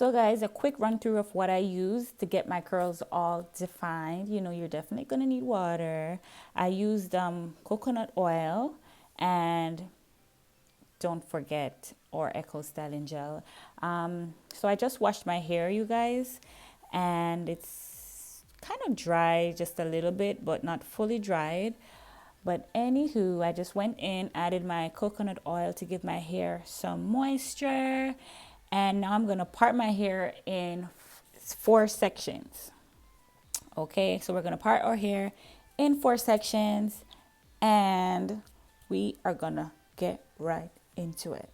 So guys, a quick run through of what I use to get my curls all defined. You know, you're definitely gonna need water. I used coconut oil, and don't forget, or Echo Styling Gel. So I just washed my hair, you guys, and it's kind of dry just a little bit, but not fully dried. But anywho, I just went in, added my coconut oil to give my hair some moisture. And now I'm gonna part my hair in 4 sections. Okay, so we're gonna part our hair in 4 sections, and we are gonna get right into it.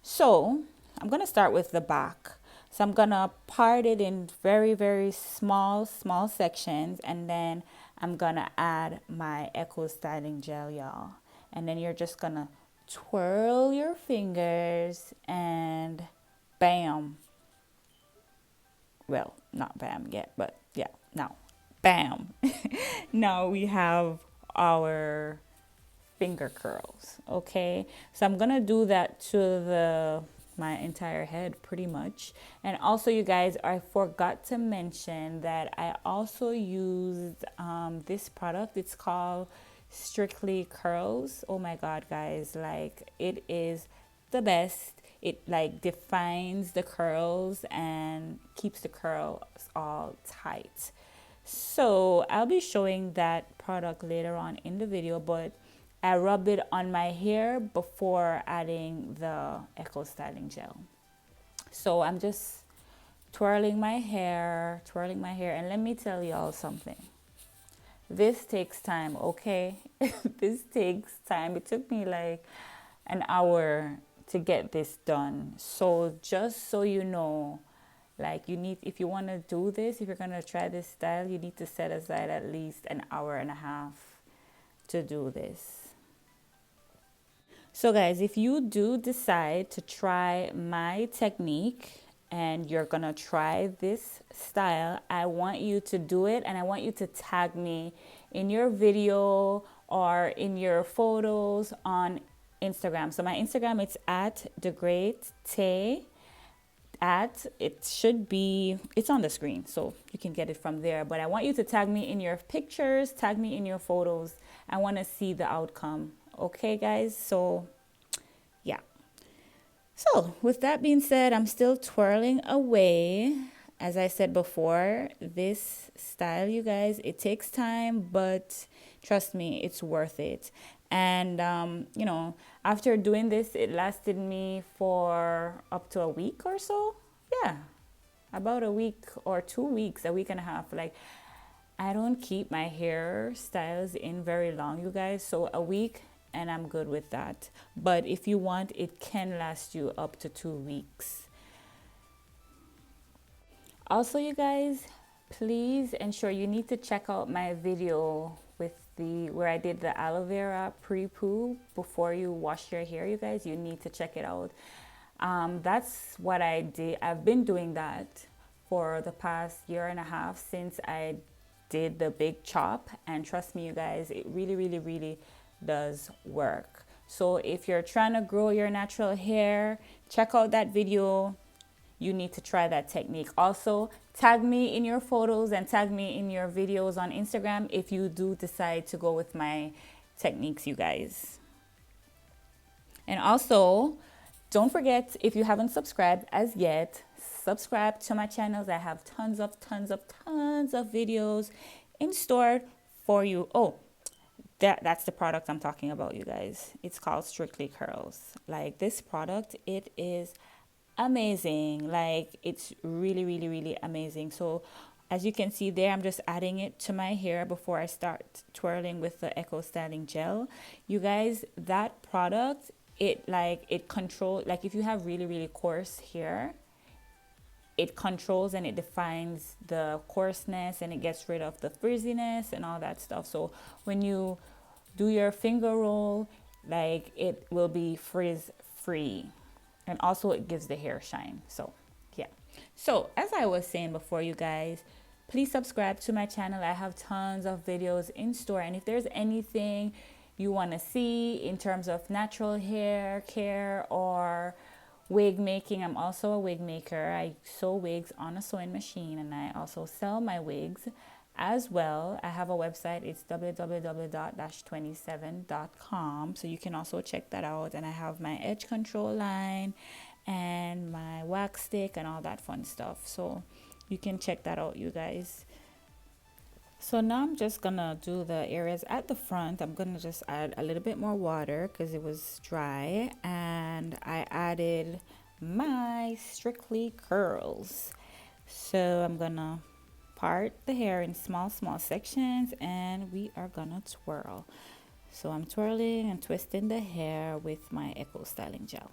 So I'm gonna start with the back. So I'm gonna part it in very, very small sections, and then I'm gonna add my Echo Styling Gel, y'all. And then you're just gonna twirl your fingers and bam. Well, not bam yet, but yeah, now bam. Now we have our finger curls. Okay, so I'm gonna do that to the my entire head pretty much. And also, you guys, I forgot to mention that I also used this product. It's called Strictly Curls. Oh my god, guys, like it is the best. It like defines the curls and keeps the curls all tight. So I'll be showing that product later on in the video, but I rub it on my hair before adding the Echo Styling Gel. So I'm just twirling my hair, and let me tell y'all something. This takes time, okay? This takes time. It took me like an hour to get this done. So just so you know, like you need, if you want to do this, if you're going to try this style, you need to set aside at least an hour and a half to do this. So guys, if you do decide to try my technique and you're gonna try this style, I want you to do it, and I want you to tag me in your video or in your photos on Instagram. So my Instagram, it's at the great Tay. At it should be, it's on the screen, so you can get it from there. But I want you to tag me in your pictures, tag me in your photos. I want to see the outcome. Okay, guys? So yeah. So with that being said, I'm still twirling away. As I said before, this style, you guys, it takes time, but trust me, it's worth it. And you know, after doing this, it lasted me for up to a week or so. Yeah, about a week or 2 weeks, a week and a half. Like, I don't keep my hairstyles in very long, you guys. So a week, and I'm good with that. But if you want, it can last you up to 2 weeks. Also, you guys, please ensure you need to check out my video with the where I did the aloe vera pre-poo before you wash your hair. You guys, you need to check it out. That's what I did. I've been doing that for the past year and a half since I did the big chop, and trust me, you guys, it really, really, really does work. So if you're trying to grow your natural hair, check out that video. You need to try that technique. Also, tag me in your photos and tag me in your videos on Instagram if you do decide to go with my techniques, you guys. And also, don't forget, if you haven't subscribed as yet, subscribe to my channels. I have tons of videos in store for you. Oh, that's the product I'm talking about, you guys. It's called Strictly Curls. Like, this product, it is amazing. Like, it's really, really, really amazing. So as you can see there, I'm just adding it to my hair before I start twirling with the Echo Styling Gel. You guys, that product, it controls, like if you have really, really coarse hair, it controls and it defines the coarseness, and it gets rid of the frizziness and all that stuff. So when you do your finger roll, like, it will be frizz free, and also it gives the hair shine. So yeah. So as I was saying before, you guys, please subscribe to my channel. I have tons of videos in store, and if there's anything you want to see in terms of natural hair care, or Wig making. I'm also a wig maker. I sew wigs on a sewing machine, and I also sell my wigs as well. I have a website. It's www.27.com, so you can also check that out. And I have my edge control line and my wax stick and all that fun stuff, so you can check that out, you guys. So now I'm just gonna do the areas at the front. I'm gonna just add a little bit more water because it was dry, and I added my Strictly curls. So I'm gonna part the hair in small sections, and we are gonna twirl. So I'm twirling and twisting the hair with my Echo Styling Gel.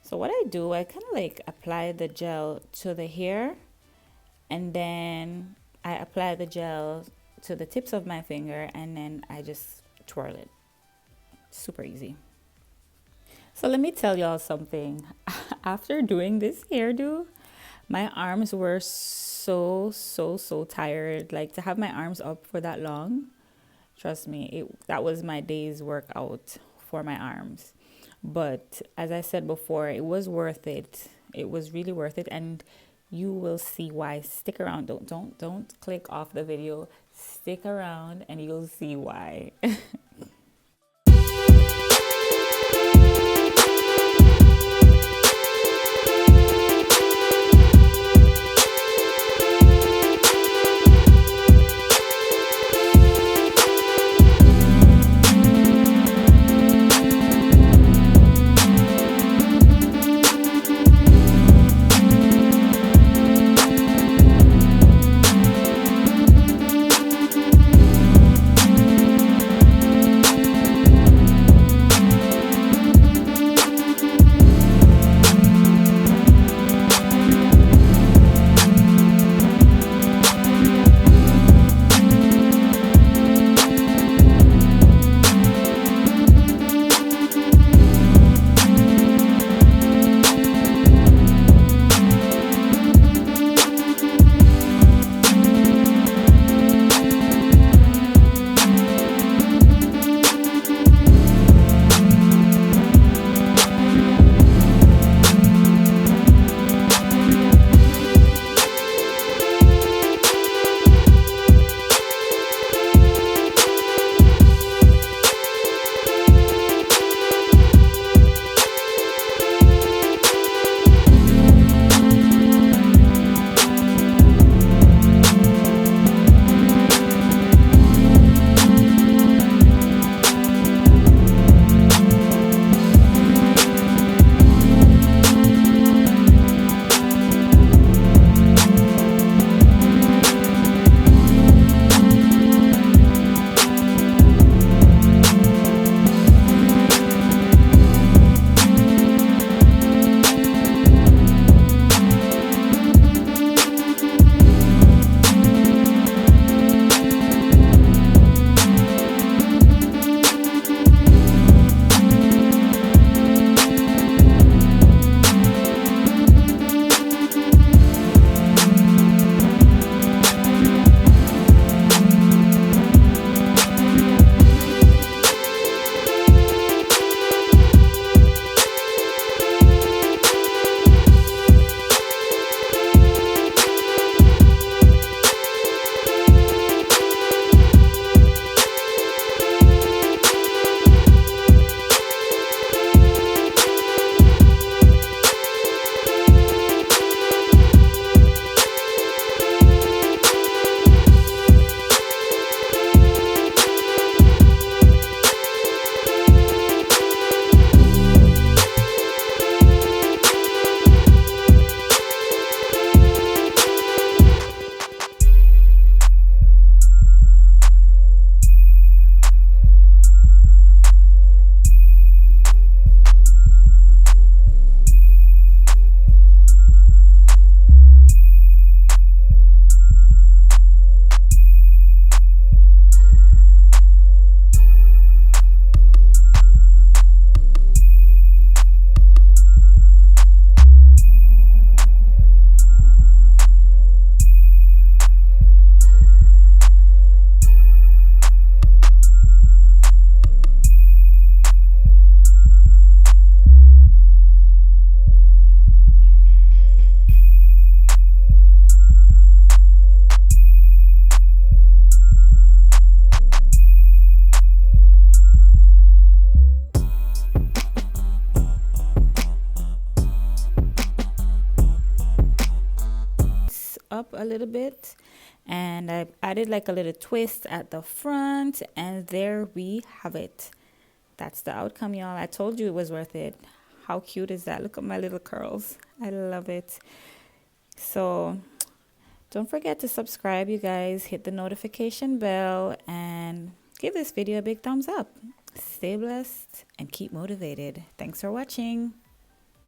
So what I do, I kind of like apply the gel to the hair, and then I apply the gel to the tips of my finger, and then I just twirl it. Super easy. So let me tell y'all something. After doing this hairdo, my arms were so tired. Like, to have my arms up for that long, trust me, that was my day's workout for my arms. But as I said before, it was worth it. It was really worth it, and you will see why. Stick around. Don't click off the video. Stick around and you'll see why. up a little bit, and I added like a little twist at the front, and there we have it. That's the outcome, y'all. I told you it was worth it. How cute is that? Look at my little curls. I love it. So don't forget to subscribe, you guys. Hit the notification bell and give this video a big thumbs up. Stay blessed and keep motivated. Thanks for watching.